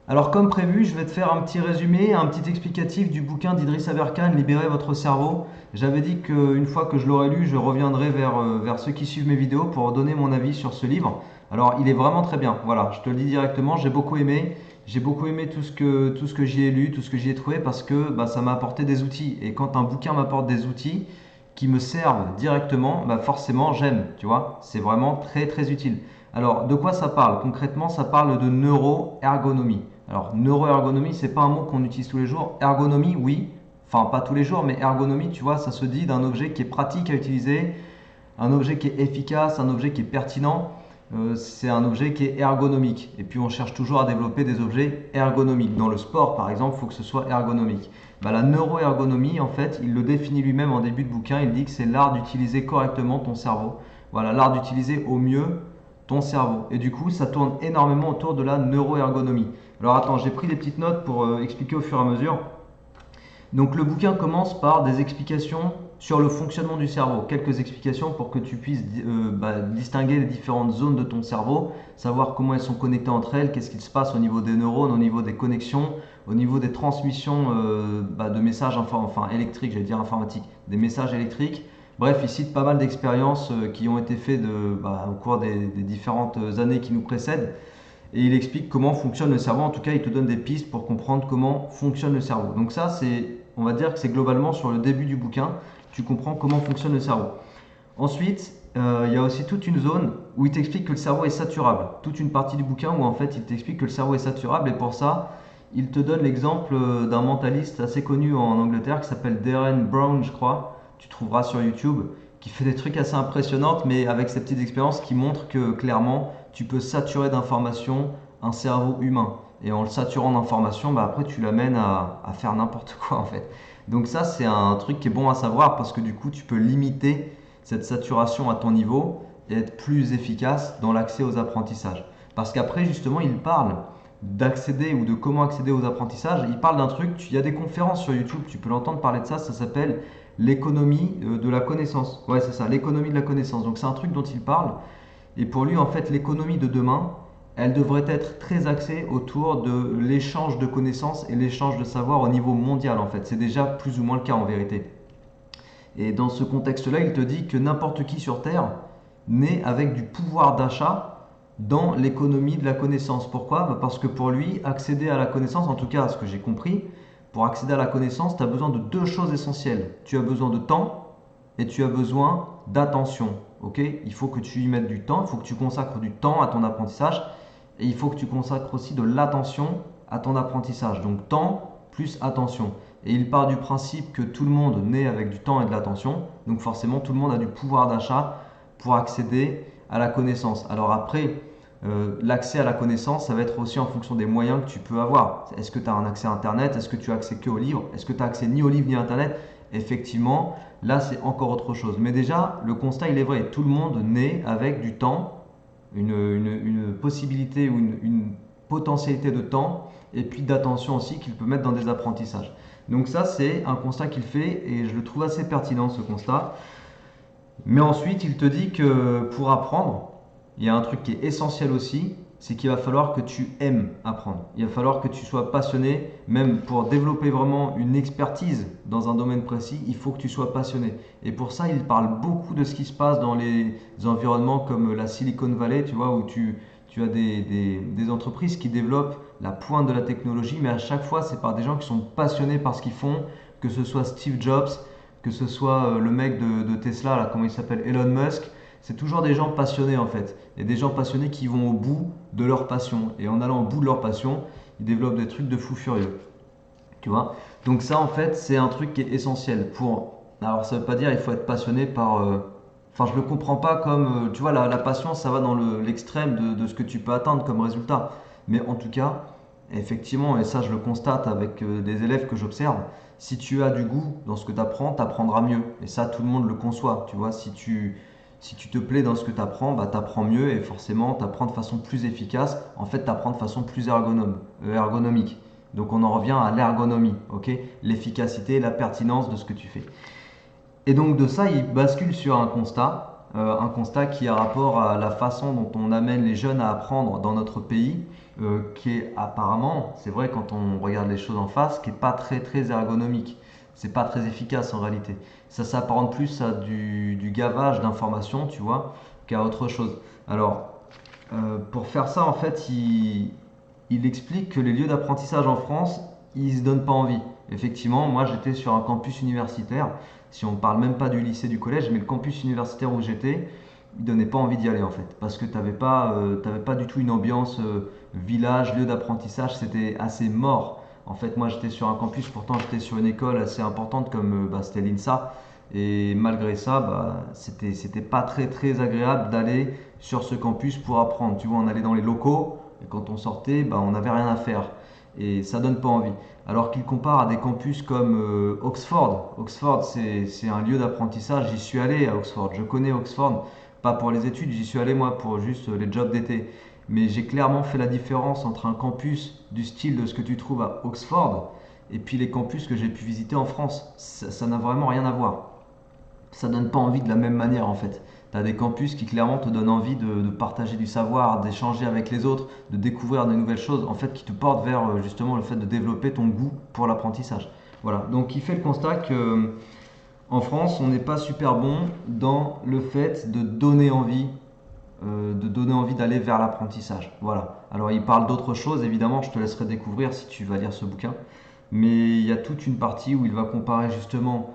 Alors comme prévu, je vais te faire un petit résumé, un petit explicatif du bouquin d'Idriss Aberkane, Libérez votre cerveau. J'avais dit qu'une fois que je l'aurais lu, je reviendrai vers ceux qui suivent mes vidéos pour donner mon avis sur ce livre. Alors il est vraiment très bien, voilà, je te le dis directement, j'ai beaucoup aimé. J'ai beaucoup aimé tout ce que j'y ai lu, tout ce que j'y ai trouvé parce que bah, ça m'a apporté des outils. Et quand un bouquin m'apporte des outils qui me servent directement, bah forcément j'aime, tu vois. C'est vraiment très très utile. Alors de quoi ça parle? Concrètement, ça parle de neuroergonomie. Alors, neuroergonomie, c'est pas un mot qu'on utilise tous les jours. Ergonomie, oui. Enfin, pas tous les jours, mais ergonomie, tu vois, ça se dit d'un objet qui est pratique à utiliser, un objet qui est efficace, un objet qui est pertinent. C'est un objet qui est ergonomique. Et puis, on cherche toujours à développer des objets ergonomiques. Dans le sport, par exemple, il faut que ce soit ergonomique. Bah, la neuroergonomie, en fait, il le définit lui-même en début de bouquin. Il dit que c'est l'art d'utiliser correctement ton cerveau. Voilà, l'art d'utiliser au mieux ton cerveau. Et du coup, ça tourne énormément autour de la neuroergonomie. Alors attends, j'ai pris des petites notes pour expliquer au fur et à mesure. Donc le bouquin commence par des explications sur le fonctionnement du cerveau. Quelques explications pour que tu puisses distinguer les différentes zones de ton cerveau, savoir comment elles sont connectées entre elles, qu'est-ce qu'il se passe au niveau des neurones, au niveau des connexions, au niveau des transmissions de messages électriques, j'allais dire informatiques, des messages électriques. Bref, il cite pas mal d'expériences qui ont été faites au cours des différentes années qui nous précèdent et il explique comment fonctionne le cerveau. En tout cas, il te donne des pistes pour comprendre comment fonctionne le cerveau. Donc ça, on va dire que c'est globalement sur le début du bouquin, tu comprends comment fonctionne le cerveau. Ensuite, il y a aussi toute une zone où il t'explique que le cerveau est saturable. Toute une partie du bouquin où en fait il t'explique que le cerveau est saturable et pour ça, il te donne l'exemple d'un mentaliste assez connu en Angleterre qui s'appelle Darren Brown, je crois. Tu trouveras sur YouTube, qui fait des trucs assez impressionnants, mais avec ces petites expériences qui montrent que clairement, tu peux saturer d'informations un cerveau humain. Et en le saturant d'informations, bah, après tu l'amènes à faire n'importe quoi en fait. Donc ça, c'est un truc qui est bon à savoir parce que du coup, tu peux limiter cette saturation à ton niveau et être plus efficace dans l'accès aux apprentissages. Parce qu'après, justement, il parle d'accéder ou de comment accéder aux apprentissages. Il parle d'un truc, il y a des conférences sur YouTube, tu peux l'entendre parler de ça, ça s'appelle l'économie de la connaissance. Ouais, c'est ça, l'économie de la connaissance. Donc c'est un truc dont il parle. Et pour lui, en fait, l'économie de demain, elle devrait être très axée autour de l'échange de connaissances et l'échange de savoir au niveau mondial, en fait. C'est déjà plus ou moins le cas en vérité. Et dans ce contexte-là, il te dit que n'importe qui sur Terre naît avec du pouvoir d'achat dans l'économie de la connaissance. Pourquoi? Bah, parce que pour lui, accéder à la connaissance, en tout cas ce que j'ai compris, pour accéder à la connaissance, tu as besoin de deux choses essentielles. Tu as besoin de temps et tu as besoin d'attention. Okay, il faut que tu y mettes du temps, il faut que tu consacres du temps à ton apprentissage et il faut que tu consacres aussi de l'attention à ton apprentissage. Donc temps plus attention. Et il part du principe que tout le monde naît avec du temps et de l'attention, donc forcément tout le monde a du pouvoir d'achat pour accéder à la connaissance. Alors après, l'accès à la connaissance, ça va être aussi en fonction des moyens que tu peux avoir. Est-ce que tu as un accès à Internet? Est-ce que tu as accès que aux livres? Est-ce que tu as accès ni aux livres ni à Internet? Effectivement, là c'est encore autre chose. Mais déjà, le constat il est vrai, tout le monde naît avec du temps, une possibilité ou une potentialité de temps et puis d'attention aussi qu'il peut mettre dans des apprentissages. Donc ça, c'est un constat qu'il fait et je le trouve assez pertinent ce constat. Mais ensuite, il te dit que pour apprendre, il y a un truc qui est essentiel aussi, c'est qu'il va falloir que tu aimes apprendre. Il va falloir que tu sois passionné, même pour développer vraiment une expertise dans un domaine précis, il faut que tu sois passionné. Et pour ça, il parle beaucoup de ce qui se passe dans les environnements comme la Silicon Valley, tu vois, où tu as des entreprises qui développent la pointe de la technologie, mais à chaque fois, c'est par des gens qui sont passionnés par ce qu'ils font, que ce soit Steve Jobs, que ce soit le mec de Tesla, là, comment il s'appelle, Elon Musk, c'est toujours des gens passionnés en fait. Et des gens passionnés qui vont au bout de leur passion. Et en allant au bout de leur passion, ils développent des trucs de fou furieux. Tu vois? Donc ça en fait, c'est un truc qui est essentiel pour... Alors ça veut pas dire il faut être passionné par... Enfin, je le comprends pas comme... tu vois, la passion, ça va dans l'extrême de ce que tu peux atteindre comme résultat. Mais en tout cas, effectivement, et ça je le constate avec des élèves que j'observe, si tu as du goût dans ce que tu apprends, tu apprendras mieux. Et ça, tout le monde le conçoit. Tu vois, si tu te plais dans ce que tu apprends, bah, tu apprends mieux et forcément, tu apprends de façon plus efficace. En fait, tu apprends de façon plus ergonomique. Donc, on en revient à l'ergonomie, ok? L'efficacité, la pertinence de ce que tu fais. Et donc, de ça, il bascule sur un constat. un constat qui a rapport à la façon dont on amène les jeunes à apprendre dans notre pays, qui est apparemment, c'est vrai quand on regarde les choses en face, qui est pas très ergonomique. C'est pas très efficace en réalité. Ça s'apparente plus à du gavage d'informations, tu vois, qu'à autre chose. Alors, pour faire ça, en fait, il explique que les lieux d'apprentissage en France, ils se donnent pas envie. Effectivement, moi j'étais sur un campus universitaire, si on parle même pas du lycée, du collège, mais le campus universitaire où j'étais, il donnait pas envie d'y aller en fait, parce que t'avais pas du tout une ambiance village, lieu d'apprentissage, c'était assez mort. En fait, moi j'étais sur un campus, pourtant j'étais sur une école assez importante comme c'était l'INSA, et malgré ça, c'était pas très agréable d'aller sur ce campus pour apprendre. Tu vois, on allait dans les locaux, et quand on sortait, on n'avait rien à faire. Et ça donne pas envie. Alors qu'il compare à des campus comme Oxford. Oxford, c'est un lieu d'apprentissage. J'y suis allé à Oxford. Je connais Oxford, pas pour les études, j'y suis allé moi pour juste les jobs d'été. Mais j'ai clairement fait la différence entre un campus du style de ce que tu trouves à Oxford et puis les campus que j'ai pu visiter en France. Ça n'a vraiment rien à voir. Ça donne pas envie de la même manière en fait. Tu as des campus qui clairement te donnent envie de partager du savoir, d'échanger avec les autres, de découvrir de nouvelles choses, en fait qui te portent vers justement le fait de développer ton goût pour l'apprentissage. Voilà, donc il fait le constat que en France, on n'est pas super bon dans le fait de donner envie d'aller vers l'apprentissage. Voilà. Alors il parle d'autres choses, évidemment, je te laisserai découvrir si tu vas lire ce bouquin. Mais il y a toute une partie où il va comparer justement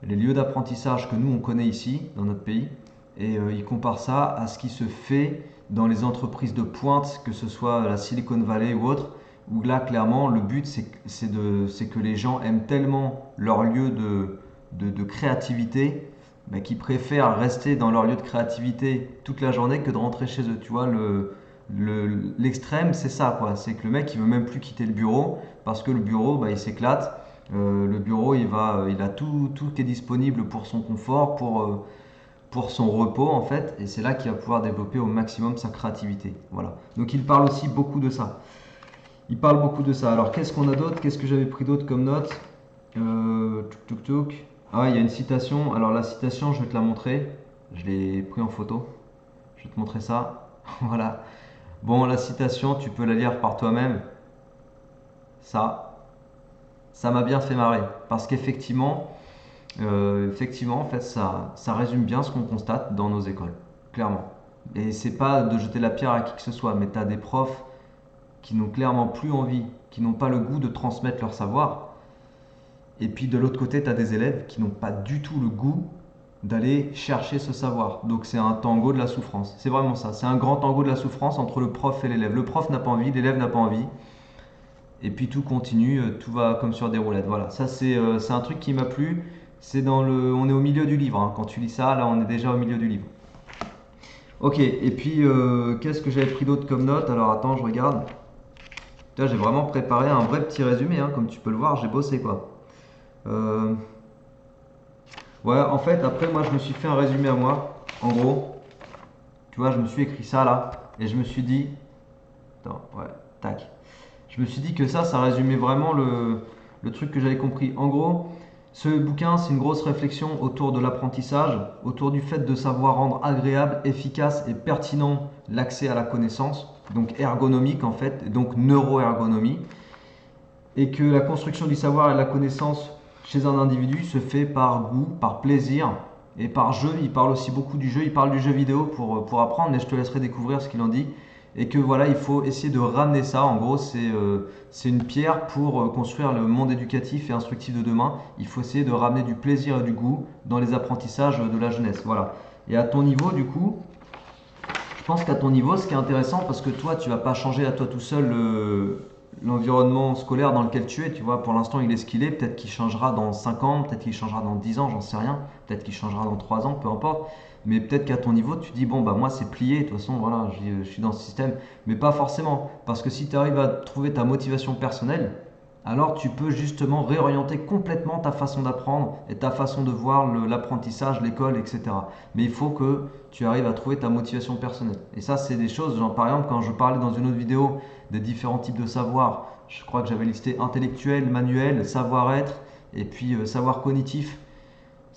les lieux d'apprentissage que nous on connaît ici, dans notre pays, et il compare ça à ce qui se fait dans les entreprises de pointe, que ce soit la Silicon Valley ou autre, où là clairement le but c'est que les gens aiment tellement leur lieu de créativité qu'ils préfèrent rester dans leur lieu de créativité toute la journée que de rentrer chez eux. Tu vois, l'extrême c'est ça quoi, c'est que le mec il veut même plus quitter le bureau parce que le bureau il s'éclate. Le bureau, il a tout qui est disponible pour son confort, pour son repos en fait, et c'est là qu'il va pouvoir développer au maximum sa créativité. Voilà. Donc il parle aussi beaucoup de ça. Il parle beaucoup de ça. Alors qu'est-ce qu'on a d'autre? Qu'est-ce que j'avais pris d'autre comme note? Tuk. Ah, il y a une citation. Alors la citation, je vais te la montrer. Je l'ai pris en photo. Je vais te montrer ça. Voilà. Bon, la citation, tu peux la lire par toi-même. Ça, ça m'a bien fait marrer parce qu'effectivement, effectivement, en fait, ça résume bien ce qu'on constate dans nos écoles, clairement. Et c'est pas de jeter la pierre à qui que ce soit, mais tu as des profs qui n'ont clairement plus envie, qui n'ont pas le goût de transmettre leur savoir. Et puis de l'autre côté, tu as des élèves qui n'ont pas du tout le goût d'aller chercher ce savoir. Donc c'est un tango de la souffrance. C'est vraiment ça. C'est un grand tango de la souffrance entre le prof et l'élève. Le prof n'a pas envie, l'élève n'a pas envie. Et puis tout continue, tout va comme sur des roulettes. Voilà, ça c'est un truc qui m'a plu. On est au milieu du livre, hein. Quand tu lis ça, là on est déjà au milieu du livre. Ok, et puis qu'est-ce que j'avais pris d'autre comme note? Alors attends, je regarde. Là j'ai vraiment préparé un vrai petit résumé, hein. Comme tu peux le voir, j'ai bossé quoi. Euh, Ouais, en fait après moi je me suis fait un résumé à moi. En gros, tu vois, je me suis écrit ça là, et je me suis dit, attends, ouais, tac. Je me suis dit que ça résumait vraiment le truc que j'avais compris. En gros, ce bouquin, c'est une grosse réflexion autour de l'apprentissage, autour du fait de savoir rendre agréable, efficace et pertinent l'accès à la connaissance, donc ergonomique en fait, et donc neuroergonomie, et que la construction du savoir et de la connaissance chez un individu se fait par goût, par plaisir et par jeu. Il parle aussi beaucoup du jeu, il parle du jeu vidéo pour apprendre, mais je te laisserai découvrir ce qu'il en dit. Et que voilà, il faut essayer de ramener ça. En gros, c'est une pierre pour construire le monde éducatif et instructif de demain. Il faut essayer de ramener du plaisir et du goût dans les apprentissages de la jeunesse. Voilà. Et à ton niveau, du coup, je pense qu'à ton niveau, ce qui est intéressant, parce que toi, tu vas pas changer à toi tout seul l'environnement scolaire dans lequel tu es. Tu vois, pour l'instant, il est ce qu'il est. Peut-être qu'il changera dans 5 ans, peut-être qu'il changera dans 10 ans, j'en sais rien. Peut-être qu'il changera dans 3 ans, peu importe. Mais peut-être qu'à ton niveau, tu dis, bon, bah moi, c'est plié. De toute façon, voilà, je suis dans ce système. Mais pas forcément. Parce que si tu arrives à trouver ta motivation personnelle, alors tu peux justement réorienter complètement ta façon d'apprendre et ta façon de voir l'apprentissage, l'école, etc. Mais il faut que tu arrives à trouver ta motivation personnelle. Et ça, c'est des choses, genre par exemple, quand je parlais dans une autre vidéo des différents types de savoir, je crois que j'avais listé intellectuel, manuel, savoir-être et puis savoir cognitif.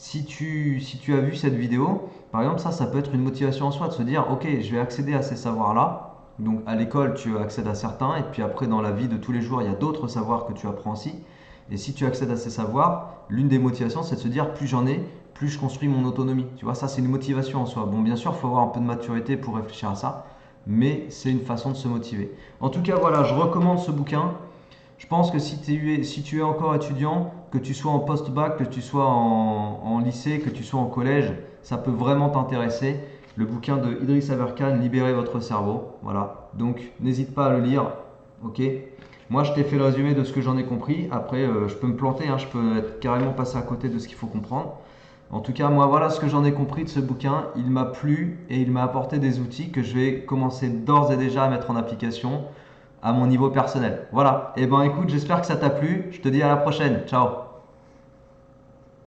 si tu as vu cette vidéo, par exemple, ça peut être une motivation en soi de se dire, ok, je vais accéder à ces savoirs-là. Donc à l'école, tu accèdes à certains, et puis après, dans la vie de tous les jours, il y a d'autres savoirs que tu apprends aussi. Et si tu accèdes à ces savoirs, l'une des motivations, c'est de se dire, plus j'en ai, plus je construis mon autonomie. Tu vois, ça, c'est une motivation en soi. Bon, bien sûr, il faut avoir un peu de maturité pour réfléchir à ça, mais c'est une façon de se motiver. En tout cas, voilà, je recommande ce bouquin. Je pense que si tu es encore étudiant, que tu sois en post-bac, que tu sois en lycée, que tu sois en collège, ça peut vraiment t'intéresser. Le bouquin de Idriss Aberkan, Libérez votre cerveau. Voilà. Donc, n'hésite pas à le lire. Ok. Moi, je t'ai fait le résumé de ce que j'en ai compris. Après, je peux me planter, hein, je peux être carrément passé à côté de ce qu'il faut comprendre. En tout cas, moi, voilà ce que j'en ai compris de ce bouquin. Il m'a plu et il m'a apporté des outils que je vais commencer d'ores et déjà à mettre en application à mon niveau personnel. Voilà. Et ben écoute, j'espère que ça t'a plu. Je te dis à la prochaine. Ciao.